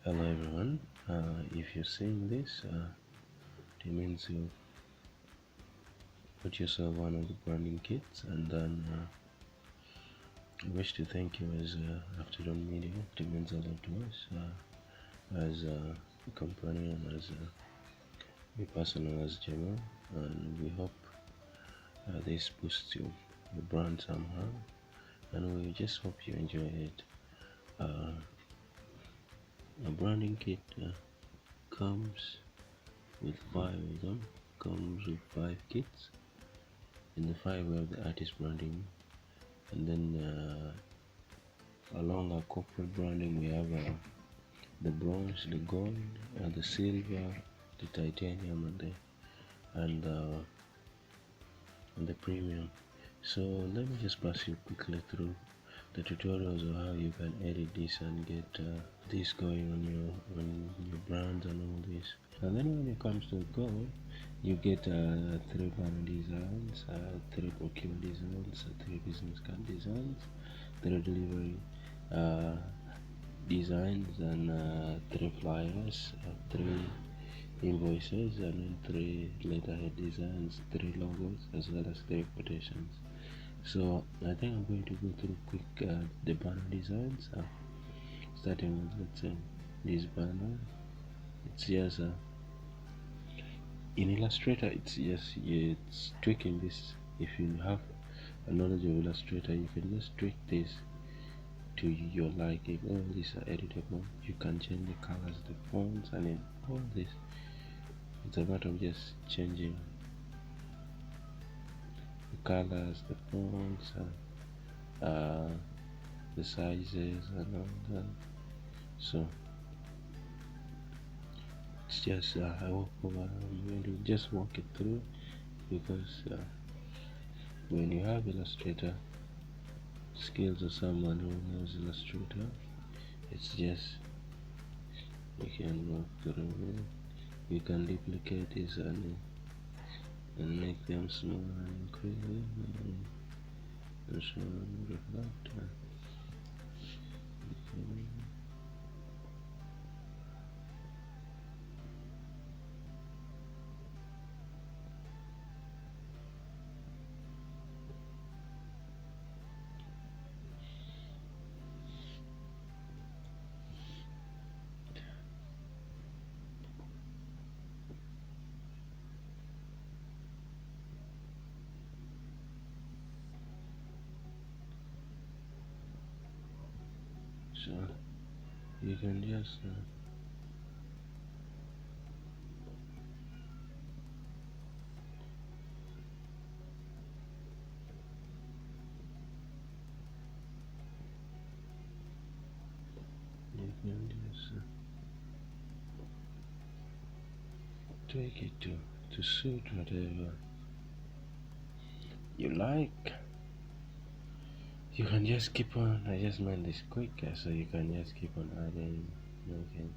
Hello everyone. If you're seeing this, it means you put yourself one of the branding kits, and then I wish to thank you as Afternoon Media. It means a lot to us as a company and as me personal as Jamal, and we hope this boosts your brand somehow, and we just hope you enjoy it. A branding kit comes with 5 of them. Comes with 5 kits. In the 5 we have the artist branding, and then along our corporate branding we have the bronze, the gold, the silver, the titanium, and the premium. So let me just pass you quickly through the tutorials of how you can edit this and get this going on your brand and all this. And then when it comes to gold, you get 3 banner designs, 3 procurement designs, 3 business card designs, 3 delivery designs, and 3 flyers, 3 invoices, and then 3 letterhead designs, 3 logos, as well as 3 quotations. So I think I'm going to go through quick the banner designs, starting with, let's say, this banner. It's just in Illustrator, it's tweaking this. If you have a knowledge of Illustrator, you can just tweak this to your liking. All these are editable. You can change the colors, the fonts, and then all this. It's a matter of just changing the colors, the fonts, and the sizes, and all that. So it's just I'm going to just walk it through, because when you have Illustrator skills or someone who knows Illustrator, it's just you can walk through. You can duplicate this and make them small and clear and show reflect. So you can just tweak it to suit whatever you like. You can just keep on. I just made this quicker, so you can just keep on adding. Okay,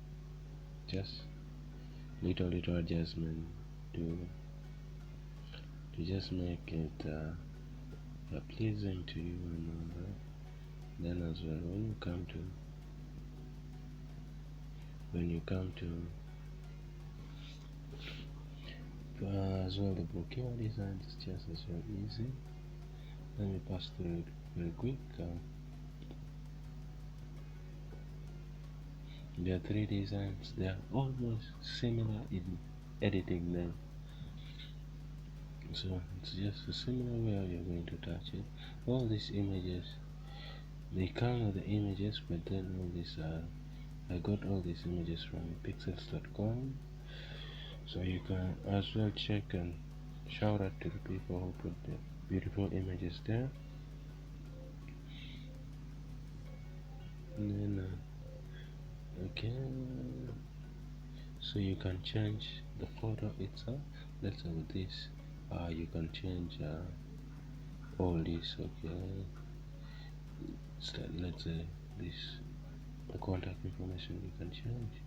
just little adjustment to just make it pleasing to you and all that. Then as well, when you come to as well, the bouquet design is just as well easy. Let me pass through it very quick. There are 3 designs. They are almost similar in editing them. So it's just a similar way how you're going to touch it. All these images, they come with the images, but then all these I got all these images from pixels.com, so you can as well check and shout out to the people who put the beautiful images there. And then okay, so you can change the photo itself. Let's say with this you can change all this. Okay, so let's say this, the contact information you can change,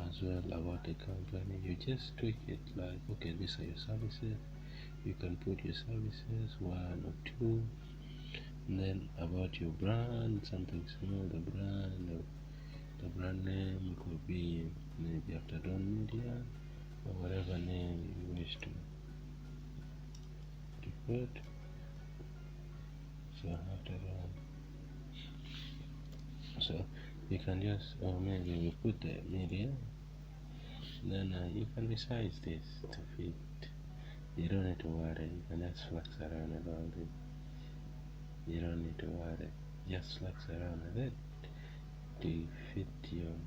as well about the company. You just tweak it, like, okay, these are your services. You can put your services 1 or 2, and then about your brand, something small, the brand, or The brand name could be maybe After Dawn Media or whatever name you wish to put. So After Dawn. So you can just, or maybe we put the media. Then you can resize this to fit. You don't need to worry. You can just flex around about it. You don't need to worry. Just flex around with it to fit your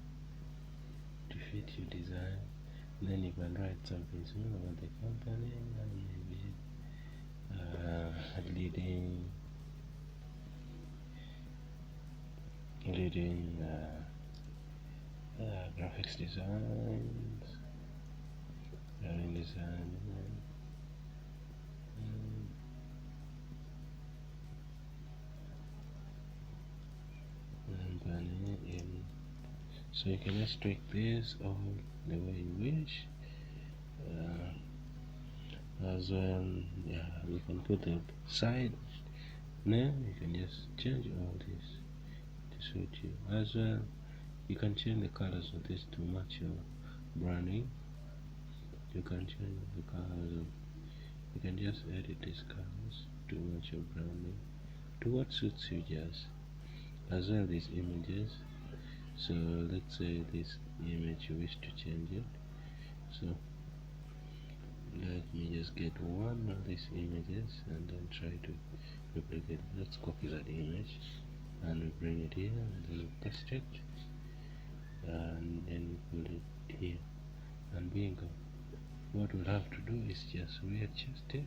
design. Then you can write something small about the company and maybe leading graphics designs, graphic design, so you can just tweak this all the way you wish. As well, you can put the side name. You can just change all this to suit you. As well, you can change the colors of this to match your branding. You can change the colors. You can just edit these colors to match your branding, to what suits you just. As well, these images. So let's say this image you wish to change it. So let me just get one of these images and then try to replicate. Let's copy that image and we bring it here and then we paste it and then we put it here and bingo. What we'll have to do is just readjust it.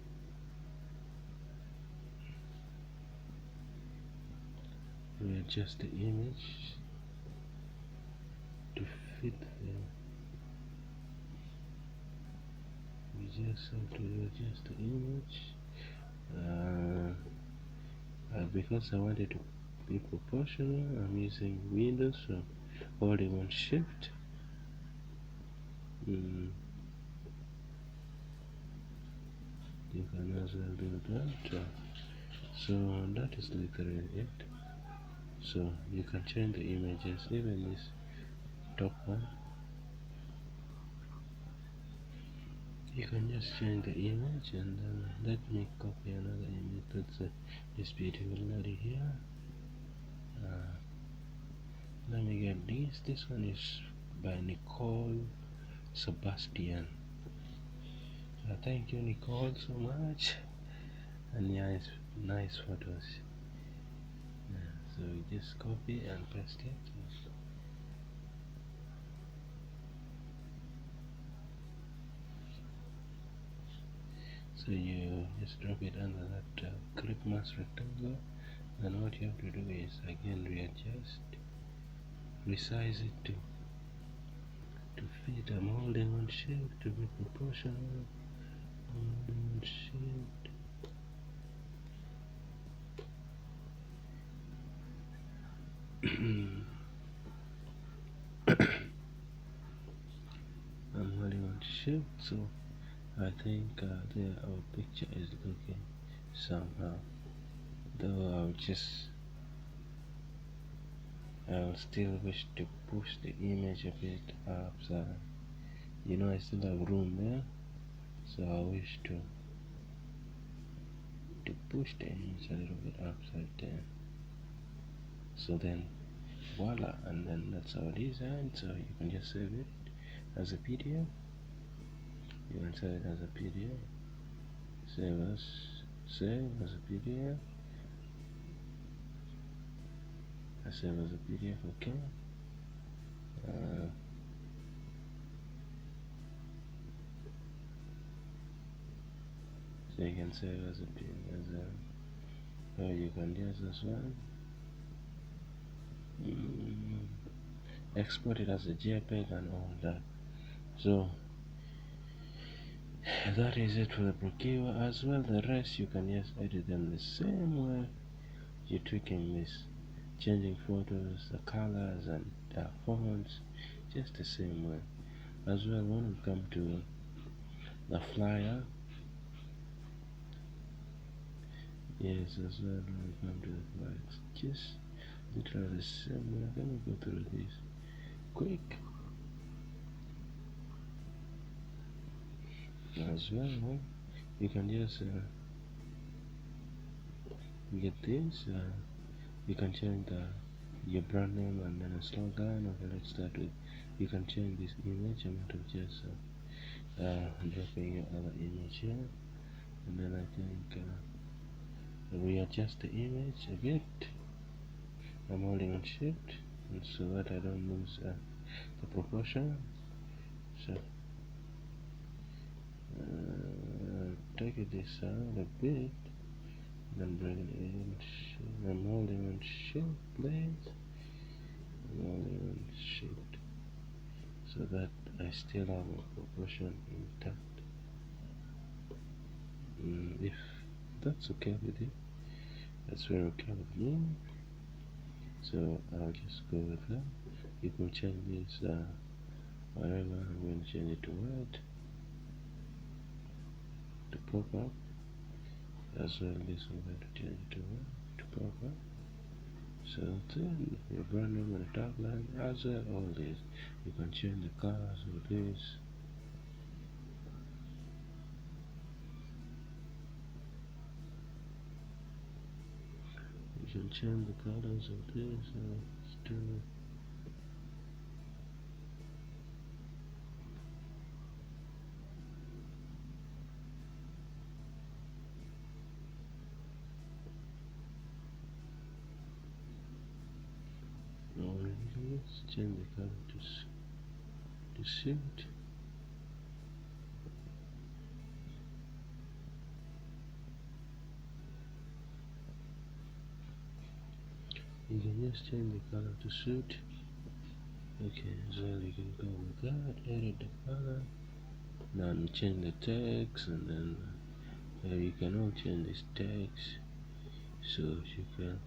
Readjust the image to fit the. We just have to adjust the image because I want it to be proportional. I'm using Windows, so holding on Shift. You can as well do that. So that is literally it. So you can change the images, even this top one. You can just change the image and then let me copy another image. Let's say this beautiful lady here. Let me get this. This one is by Nicole Sebastian. Thank you, Nicole, so much. And yeah, it's nice photos. So you just copy and paste it. So you just drop it under that clip mask rectangle. Then what you have to do is again readjust, resize it to fit. I'm holding on Shift to be proportional. Holding on Shift. I'm holding on Shift, so I think there our picture is looking somehow. Though I'll still wish to push the image a bit upside. You know, I still have room there, so I wish to push the image a little bit upside down. So then, voila, and then that's our design. So you can just save it as a PDF. You can save it as a PDF. Save as a PDF. I save as a PDF, okay. So you can save as a PDF, or you can use this one. Export it as a JPEG and all that. So that is it for the Brookkeeper. As well, the rest you can just edit them the same way you're tweaking this, changing photos, the colors and the fonts, just the same way. As well, when we come to the flyer, yes, as well, when we come to the flyer, it's just literally the same way. Let me go through this. quick as well. You can just get this. You can change your brand name and then a slogan. Okay, let's start with. You can change this image. I'm going to just dropping your other image here, and then I think readjust the image a bit. I'm holding on shift so that I don't lose the proportion. So take this out a bit, then bring it in. I'm holding on shift, please. I'm holding on shift so that I still have a proportion intact. If that's okay with you, that's very okay with me. So I'll just go with that. You can change this whatever. I'm going to change it to red, to pop up as well. This I'm going to change it to red, to pop up. So then your brand name and the tagline as well. All this you can change the colors of this. You can change the colors of this to or you can just change the color to suit. You can just change the color to suit. Okay, so you can go with that, edit the color. Now change the text, and then you can all change this text. So you can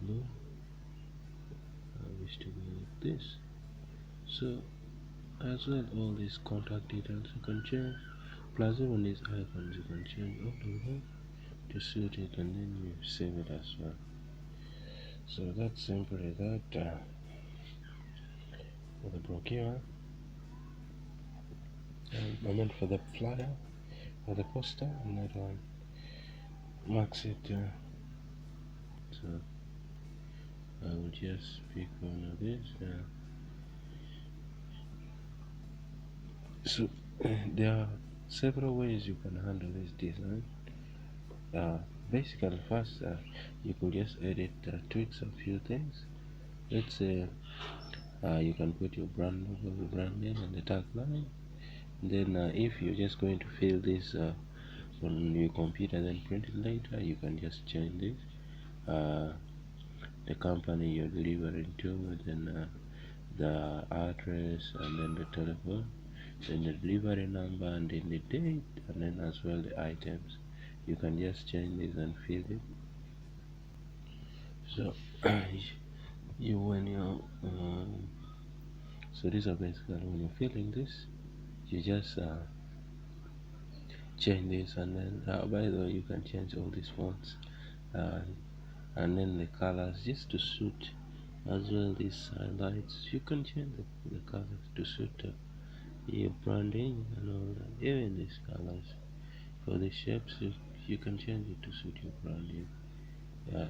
no, I wish to go like this. So as well, all these contact details you can change, plus even these icons you can change all of them to suit it, and then you save it as well. So that's simply that for the brochure. I meant for the flyer, for the poster, and that one marks it. So I will just pick one of these. So there are several ways you can handle this design. Basically, first you could just edit, tweaks a few things. Let's say you can put your brand logo, your brand name, and the tagline. Then if you're just going to fill this on your computer and then print it later, you can just change this, the company you're delivering to, then the address, and then the telephone, then the delivery number, and then the date, and then as well the items. You can just change this and fill it. So you when you so these are basically when you're filling this, you just change this, and then by the way, you can change all these fonts and then the colors just to suit as well. These highlights you can change the colors to suit your branding and all that. Even these colors for the shapes, you can change it to suit your branding.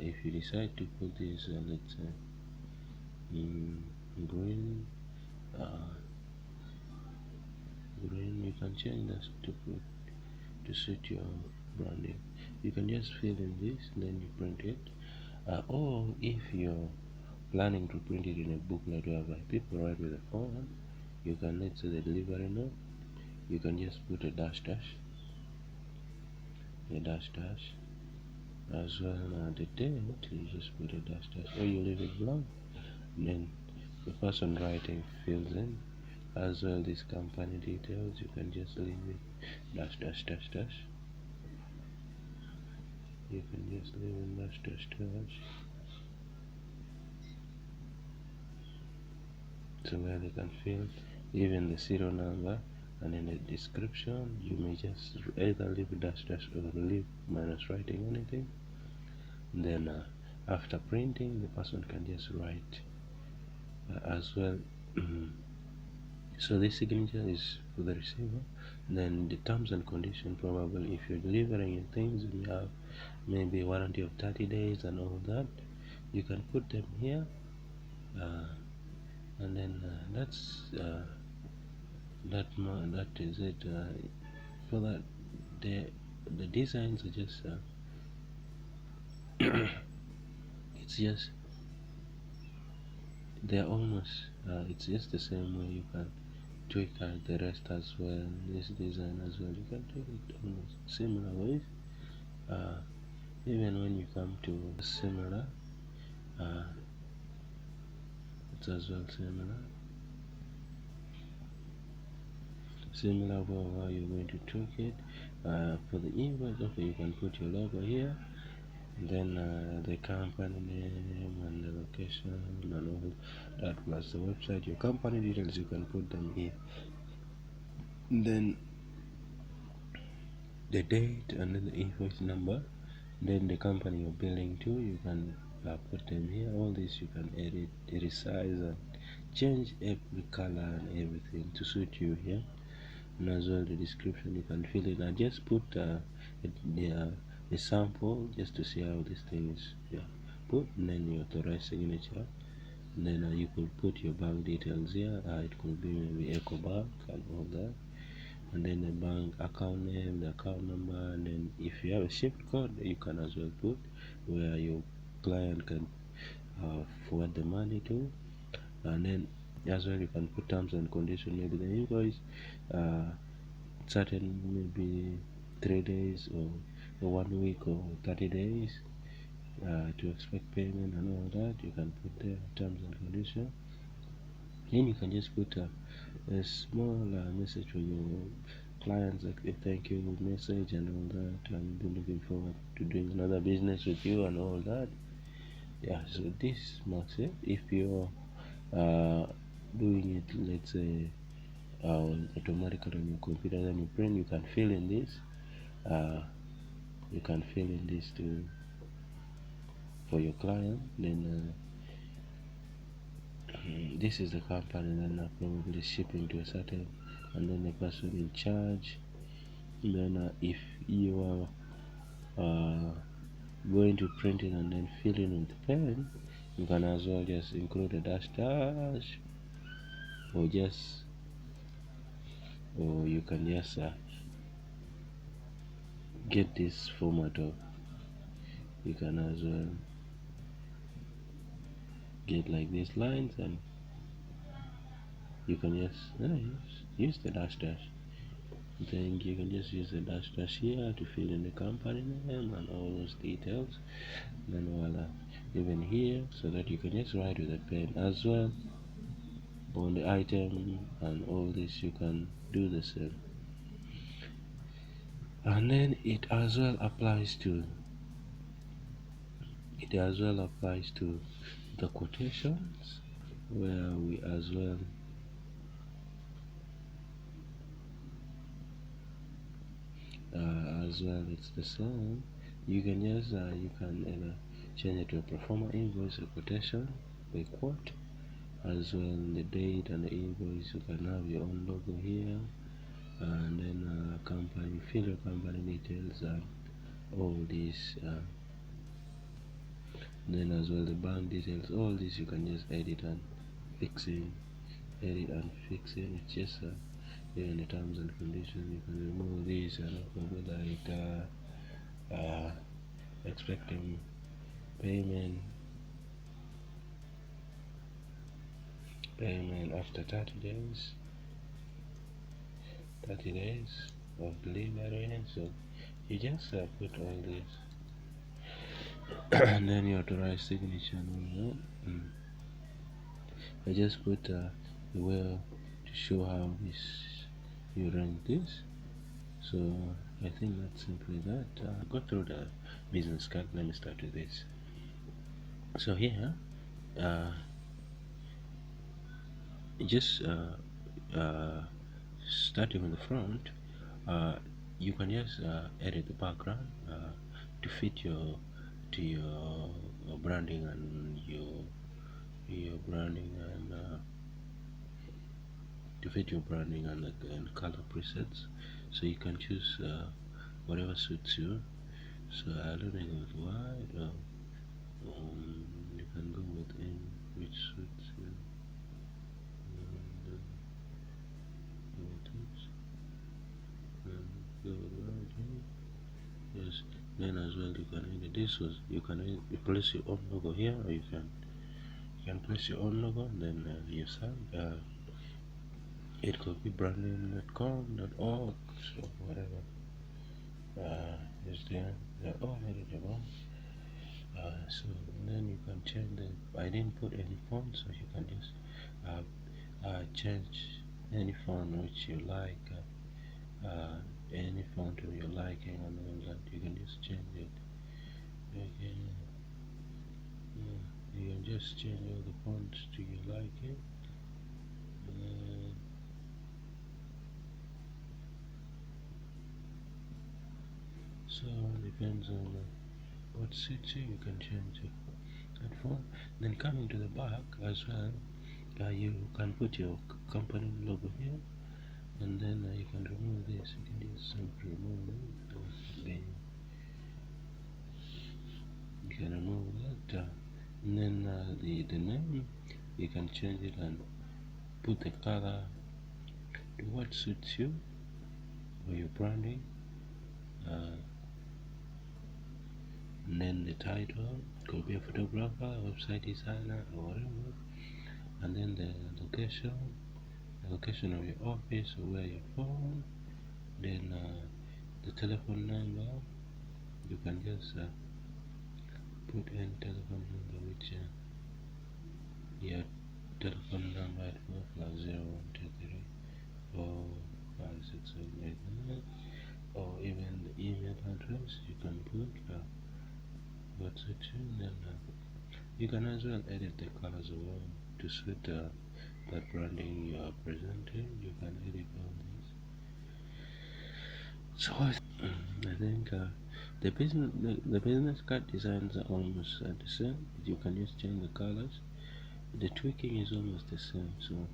If you decide to put this let's say green, you can change that to put to suit your branding. You can just fill in this, then you print it, or if you're planning to print it in a booklet whereby people write with a phone, you can, let's say the delivery note, you can just put a dash dash as well. The date, you just put a dash dash, or you leave it blank, then the person writing fills in as well. These company details, you can just leave it dash dash dash dash. You can just leave it dash dash dash, so where they can fill even the serial number, and in the description you may just either leave dash dash or leave minus writing anything, Then after printing, the person can just write as well. So this signature is for the receiver. Then the terms and condition, probably if you're delivering your things and you have maybe warranty of 30 days and all that, you can put them here. And then that is it. For that, the designs are just it's just they're almost it's just the same way. You can tweak the rest as well, this design as well. You can tweak it almost similar ways. Even when you come to similar, it's as well similar for how you're going to tweak it. For the invoice, okay, you can put your logo here, and then the company name and the location and all that, plus the website, your company details, you can put them here. And then the date and then the invoice number, then the company you're billing to, you can put them here. All this you can edit, resize and change every color and everything to suit you here. And as well the description, you can fill in. I just put a sample just to see how this thing is put, and then your authorized signature. And then you could put your bank details here. It could be maybe EcoBank and all that, and then the bank account name, the account number, and then if you have a shift code, you can as well put where your client can forward the money to. And then as well you can put terms and conditions, maybe the invoice certain maybe 3 days or 1 week or 30 days to expect payment and all that. You can put there terms and conditions. Then you can just put a small message for your clients, like a thank you message and all that. I'm looking forward to doing another business with you and all that. So this marks it. If you're doing it, let's say automatically on your computer, then you print, you can fill in this. You can fill in this too for your client. Then this is the company, then probably shipping to a certain, and then the person in charge. Then if you are going to print it and then fill in with the pen, you can as well just include a dash or you can just get this format of, you can as well get like these lines, and you can just use the dash. Then you can just use the dash here to fill in the company name and all those details. Then voila, even here, so that you can just write with a pen as well on the item and all this. You can do the same. And then it as well applies to the quotations, where we as well it's the same. You can just you can either change it to a pro forma invoice, a quotation, a quote, as well the date and the invoice. You can have your own logo here, and then company, fill your company details and all this. Then as well the bank details, all this you can just edit and fix it. It's just here in the terms and conditions. You can remove this and probably like expecting payment after 30 days of delivery. So you just put all this and then your authorized signature and all that. I just put where to show how you rank this. So I think that's simply that. Go through the business card. Let me start with this. So here just starting with the front, you can just edit the background to fit your to your branding and your branding and to fit your branding and color presets, so you can choose whatever suits you. So I don't know with white, or you can go with any which suits you. And, go with this, and go with white here. Yes. Then as well you can edit this. You can place your own logo here, or you can place your own logo, and then your site. It could be branding.com.org, so whatever is there, they're all editable. So then you can change the. I didn't put any font, so you can just change any font which you like, any font of your liking, and all that. You can just change it. Okay. You can just change all the fonts to your liking. So it depends on what suits you. You can change that font. Then coming to the back as well, you can put your company logo here, and then you can remove this. You can just simply remove it. Then you can remove that, and then the name, you can change it and put the color to what suits you for your branding. And then the title could be a photographer, website designer, or whatever. And then the location of your office or where you're from. Then the telephone number, you can just put in telephone number, which your telephone number at 4+0123 or 56789, or even the email address. You can put what's it. Then you can as well edit the colors to suit that branding you are presenting. You can edit all these. So I think the business card designs are almost the same. You can just change the colors. The tweaking is almost the same. So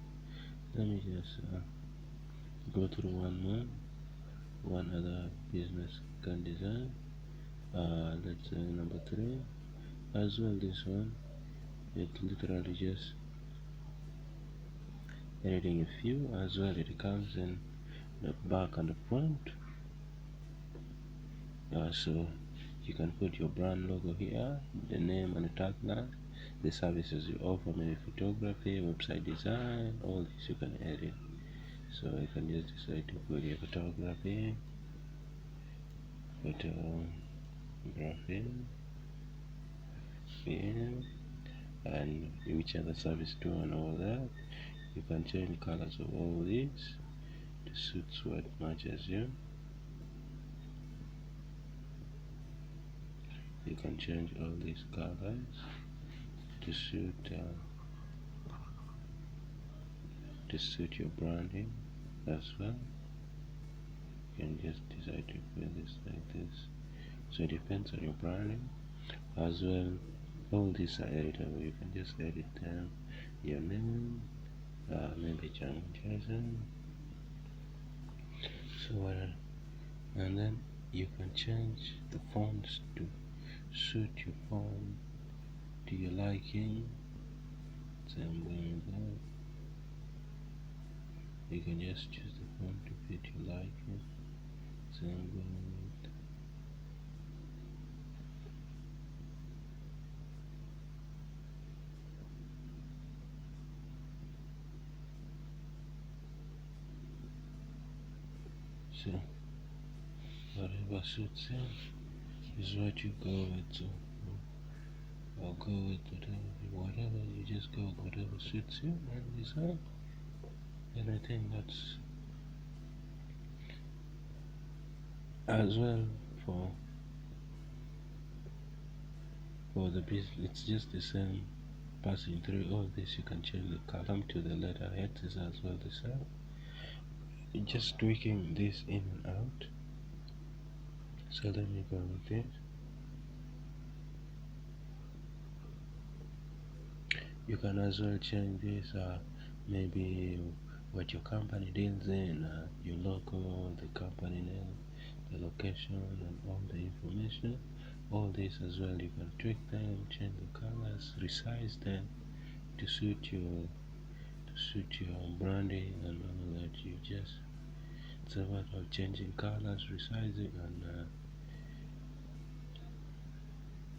let me just go through one other business card design. Let's say number 3 as well. This one, it literally just editing a few as well. It comes in the back and the front. So you can put your brand logo here, the name and the tagline, the services you offer, maybe photography, website design, all this you can edit. So you can just decide to put your photography, and which other service too, and all that. You can change colors of all these to suit what matches you. You can change all these colors to suit your branding as well. You can just decide to put this like this. So it depends on your branding as well. All these are editable. You can just edit them. Your name, maybe John Jason. So and then you can change the fonts to suit your font to your liking. Same way with that. You can just choose the font to fit your liking. Same way with so whatever suits you is what you go with. So I'll go with whatever you just go with whatever suits you and design. And I think that's as well for the business. It's just the same. Passing through all this, you can change the column to the letterheads is as well the same. Just tweaking this in and out. So let me go with this. You can as well change this, maybe what your company deals in, your logo, the company name, the location, and all the information. All this as well, you can tweak them, change the colors, resize them to suit your branding and all that. You just, it's a matter of changing colors, resizing,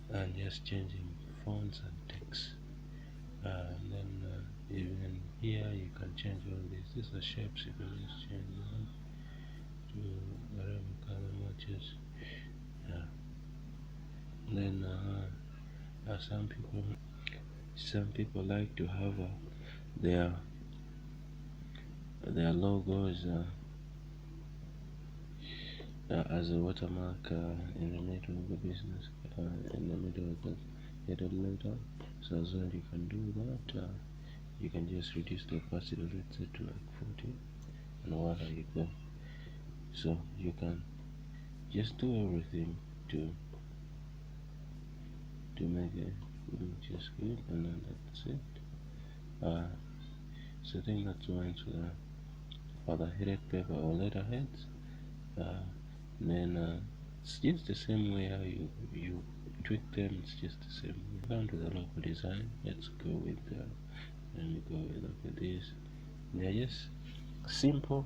and just changing fonts and text. And then even here you can change all these. These are shapes. You can just change them to whatever color matches. Then some people like to have their logos as a watermark in the middle of the business, in the middle of the header letter. So as well you can do that. You can just reduce the opacity rate set to like 40, and voila, you go. So you can just do everything to make it just good, and then that's it. So I think that's one for the headed paper or letterheads. Then it's just the same way how you tweak them. It's just the same. Down to the logo design. Let's go with look at this. They're just simple.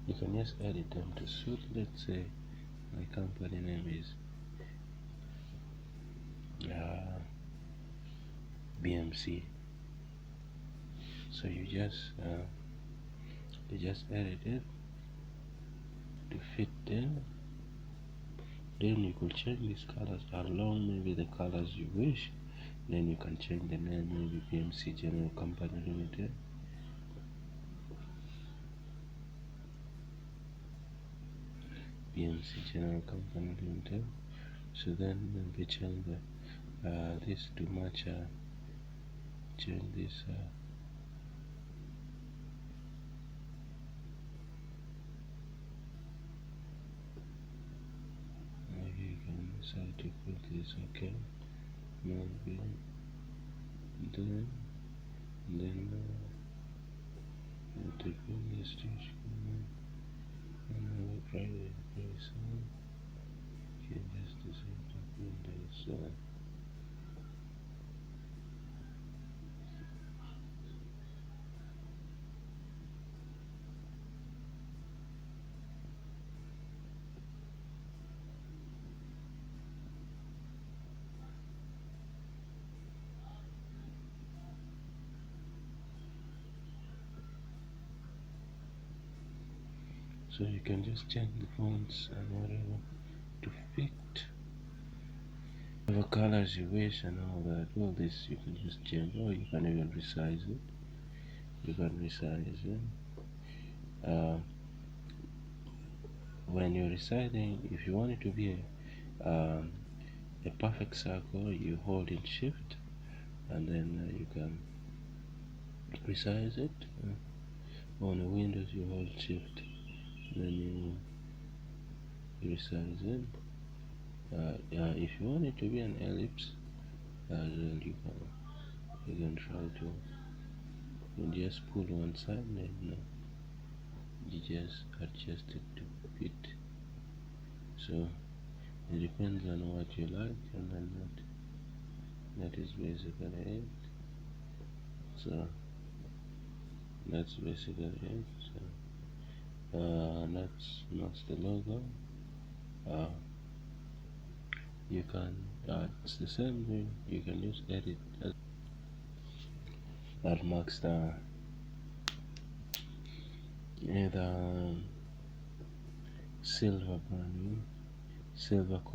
You can just edit them to suit. Let's say my company name is BMC. So you just edit it to fit them. Then you could change these colors along maybe the colors you wish. Then you can change the name, maybe BMC General Company Limited. BMC General Company Limited. So then maybe change this to match. Change this. Maybe you can decide to put this. Okay. Maybe then you take this stage and I will try it very soon. You can just decide to put this. So you can just change the fonts and whatever to fit whatever colors you wish and all that. All this you can just change, or you can even resize it. You can resize it. When you're resizing, if you want it to be a perfect circle, you hold in shift and then you can resize it. On the Windows you hold shift, then you resize it. If you want it to be an ellipse, then you can try to, you just pull one side, then you just adjust it to fit. So it depends on what you like, and then that is basically it. So that's basically it. So that's the logo. You can it's the same thing. You can just edit that marks the either silver